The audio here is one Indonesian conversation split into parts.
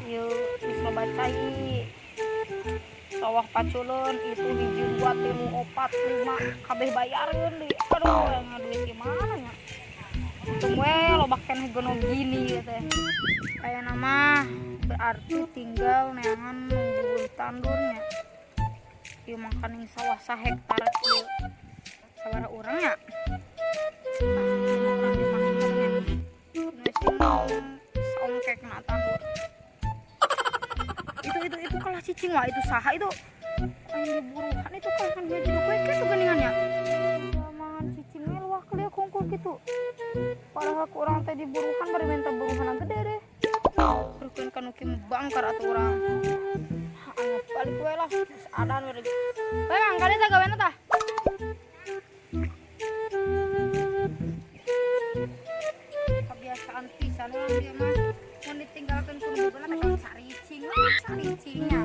yuk bisa bacai sawah paculun itu hiji 2 3 4 5 kabeh bayareun deui. Aduh duit gimana nya untung we lobak keneh gono gini gitu ya. Kayak nama berarti tinggal neangan nunggu tandurnya ieu mangkaning sawah sahektar kieu sabaraha urang nya urang dimakan saongkek na tandur itu kalah cicing wah itu saha itu anu buruhan itu kan dia juga kuek itu geningannya mangan cicing we luah kuliah kungkul gitu padahal ku urang teh di buruhan bari minta buruhan gede deh rukeun kanu kim bangkar atuh urang anu balik we lah geus adan we bang kali teh gaweana tah kebiasaan pisan we dia mah mun ditinggalkeun ku buruhan teh saricingnya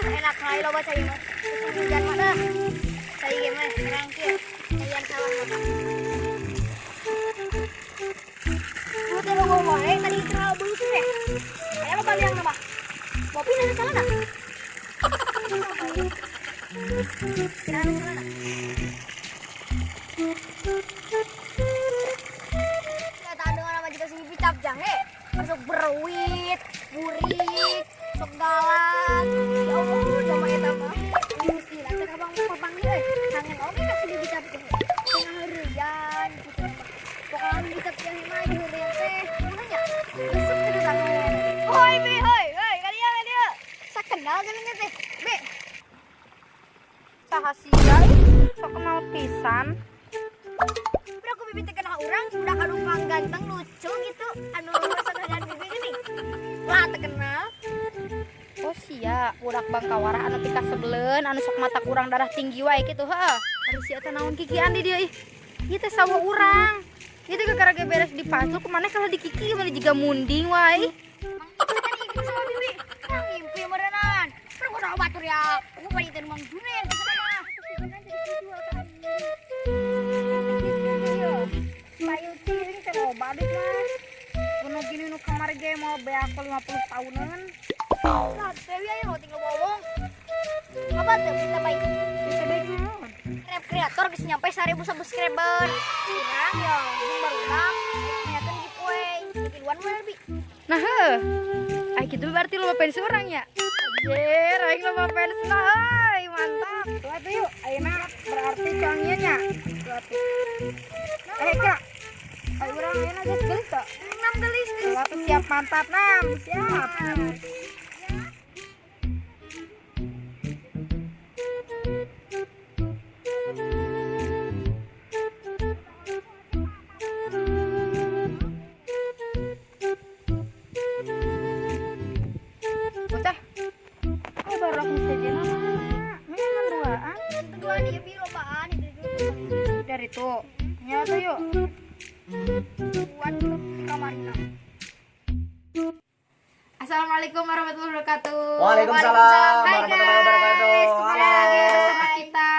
enak kali lo baca ini hujan mana saya gimana sekarang kieu kalian salah apa lu teh mau wae tadi terlalu bulu teh aya lo baliang nama kopi nana salah dah nana salah ya tak dengar apa juga sih bicap jahe masuk beruit burik sok galak ya Allah sama eta mah gila teh abang papang euy kangen oge ka sih bicap jahe tengah heureyan gitu pokoknya bicap jahe mah heureyan teh kumaha nya besok teh tangan hoi be hoi kalian sakenal geuning teh be saha sia sok kenal pisan udah aku bibit kenal orang udah kadung ganteng lucu gitu anu saudara bibi gini lah terkenal oh sia budak Bangkawara anu tika sebelen anu sok mata kurang darah tinggi wae gitu heuh anu sia teh naon kikian di dieu ih ieu teh sawah urang ieu teh gara beres dipacul kumaneh kalau dikiki mah jiga munding wae tadi gitu sama bibi nang ngimpi meureunan perlu kudu batur ya aku bari teh mang dunen kesana payu tiring teh loba deui mah kuno gini nu kamari ge mau beak 50 tahunan lah dewi aya lo tinggal bolong apa tuh bisa baik bisa baik naon rap kreator geus nyampe 1000 subscriber kurang ya baru nak nyakeun giveaway kiluan mah lebih nah heuh ai kitu berarti lo fans urang ya anjir aing lo fans na euy mantap tuh atuh yuk ayeuna berarti canggieun nya tuh atuh Kak ayo urang ayeuna geus geus teh 6 gelis tuh atuh siap mantap nam siap bocah ayo baru aku saja nama memang duaan kedua dia bi lobaan dari tuh nyata yuk buat di kamarina. Assalamualaikum warahmatullahi wabarakatuh. Waalaikumsalam Hai warahmatullahi wabarakatuh. guys, kembali lagi Halo. bersama kita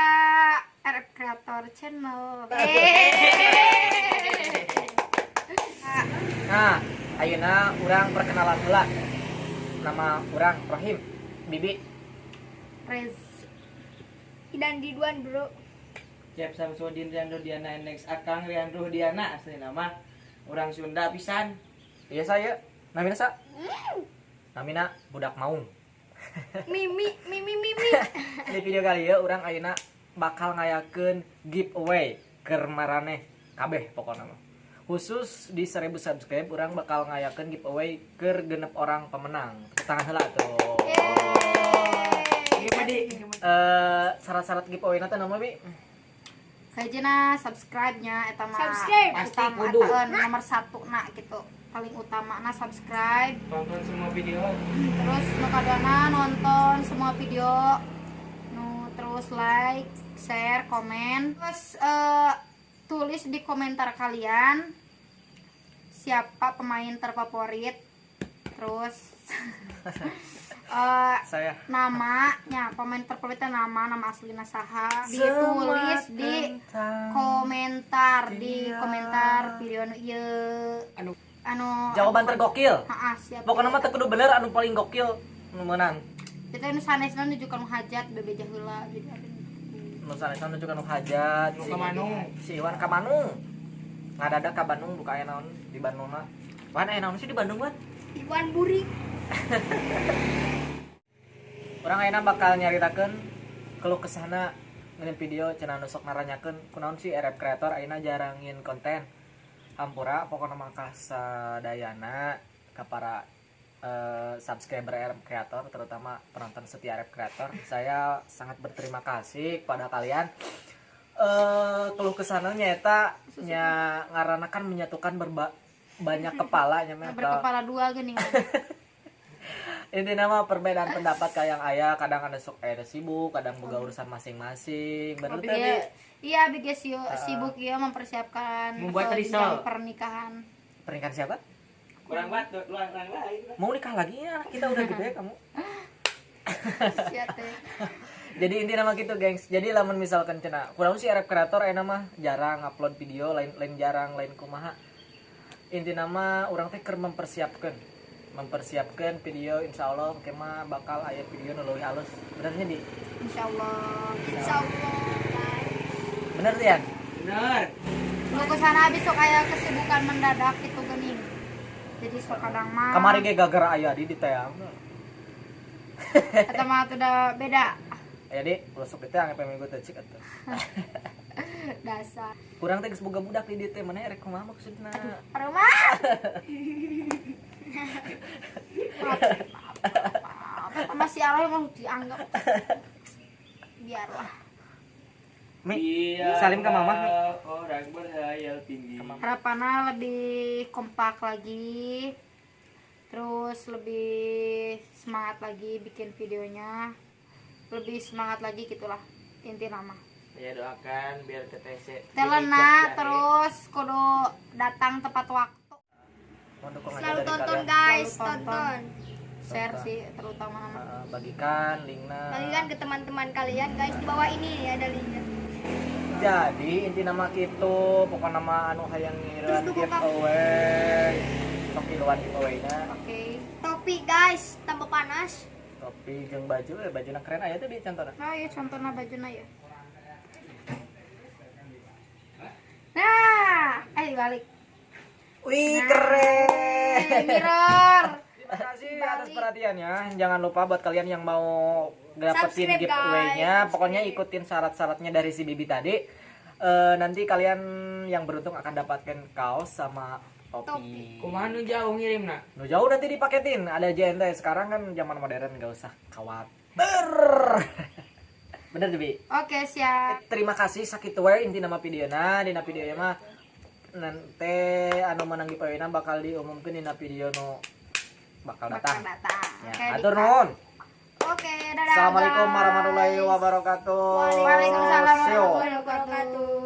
RF Creator Channel. Nah, ayeuna urang perkenalan heula. Nama urang Rohim, Bibi. Rez, Dan di duan bro. Cep Samsudin Riandro Diana Next Akang Riandro Diana asli nama orang Sunda pisan. Iya saya, namina sa? Namina budak maung. Mimi. Di video kali ya urang ayeuna bakal ngayakeun giveaway keur maraneh kabeh pokona mah. Khusus di 1000 subscribe urang bakal ngayakeun giveaway keur 6 orang pemenang. Tepuk tangan heula tuh. Gimana di? Syarat-syarat giveaway na teh naon Bi? kayaknya subscribe-nya eta mah Subscribe. Pasti utama kudu. eta nomor 1 na gitu. Paling utama na subscribe. Tonton semua video. Terus nu kadana nonton semua video. Nu terus like, share, komen. Terus tulis di komentar kalian siapa pemain terfavorit. Terus Saya namanya pemain terpilih nama aslinya saha ditulis di komentar video ieu anu jawaban tergokil. siap. Pokoknya mah teu kudu bener anu paling gokil nu meunang. Kita nu sanesna nuju ka nu hajat bebeja heula jadi ada Nu sanesna nuju ka nu hajat. Nu ka Manung. Si Iwan ka Manung. Ngadadak ka Bandung buka aya naon di Bandung mah. Wan aya naon sih di Bandung, Wan? Iwan Burik. Urang ayeuna bakal nyaritakeun keluh kesahna ngeun video cenah nu sok naranyakeun kunaon sih RF creator ayeuna jarang ngin konten. Hampura pokokna mah kasadayana ka para subscriber RF Creator, terutama penonton setia RF Creator. Saya sangat berterima kasih kepada kalian. Keluh kesana nyata nya ngaranna kan menyatukan banyak kepala nya mah. berkepala dua geuning. Intinya mah perbedaan pendapat kayak ayah, kadang ada sok sibuk, kadang boga urusan masing-masing. Bener tadi. Iya, bigas sibuk ya mempersiapkan Membuat risol. jenjang pernikahan. Pernikahan siapa? Kurang banget orang lain. Mau nikah lagi ya? Kita udah gede kamu. Siap teh. Jadi intinya mah gitu, gengs. Jadi lamun misalkan cenah, kurang sih RF Creator enak mah jarang upload video, lain jarang, lain kumaha. Intinya mah urang teh keur mempersiapkan video, insyaallah oke mah bakal aya video nu leuwih halus. Benernya di? Insyaallah. Insyaallah guys. Bener Tian? Bener. Lu kesana habis sok aya kesibukan mendadak gitu geuning. Jadi sok kadang mah Kamari ge gara aya di teang. eta mah udah beda. Aya di, usuk di teang minggu teh cik atuh. Dasar. Kurang teh geus boga budak di dieu teh mana rek kumaha maksudna? Aduh mah. Masih Allah yang mau dianggap. Biarlah. Salim ke mama. Orang berhayal tinggi. Harapannya lebih kompak lagi, terus lebih semangat lagi bikin videonya, lebih semangat lagi gitulah inti nama. Ya doakan biar TTC. Telena terus kudu datang tepat waktu. Selalu tonton guys, Selalu tonton. Share sih terutama nama. Bagikan linknya. Bagikan ke teman-teman kalian guys, di bawah ini ada linknya. Jadi inti nama gitu, pokoknya nama anu hayang ngireun giveaway. Sok iluan giveaway-na. Oke. Topi guys, tambah panas. Topi jeung baju, bajuna keren aya teh di contohna. Nah, ya contohnya bajunya ya. Nah, balik. Wih, keren. Mirror. Terima kasih atas perhatiannya. Jangan lupa buat kalian yang mau dapetin Subscribe, giveaway-nya, guys. pokoknya ikutin syarat-syaratnya dari si Bibi tadi. Nanti kalian yang beruntung akan dapatkan kaos sama topi. Kumaha nu jauh ngirimna? Nu jauh nanti dipaketin. Ada JNT sekarang kan zaman modern, gak usah khawatir. Bener Bi. Oke, siap. Terima kasih Sakitware inti nama videona. Dina video mah nanti anu menang giveaway-na bakal diumumkeun dina video nu bakal datang. Ya, Oke, atur nuhun. Oke, dadah. Assalamualaikum guys. warahmatullahi wabarakatuh. Waalaikumsalam See you. warahmatullahi wabarakatuh.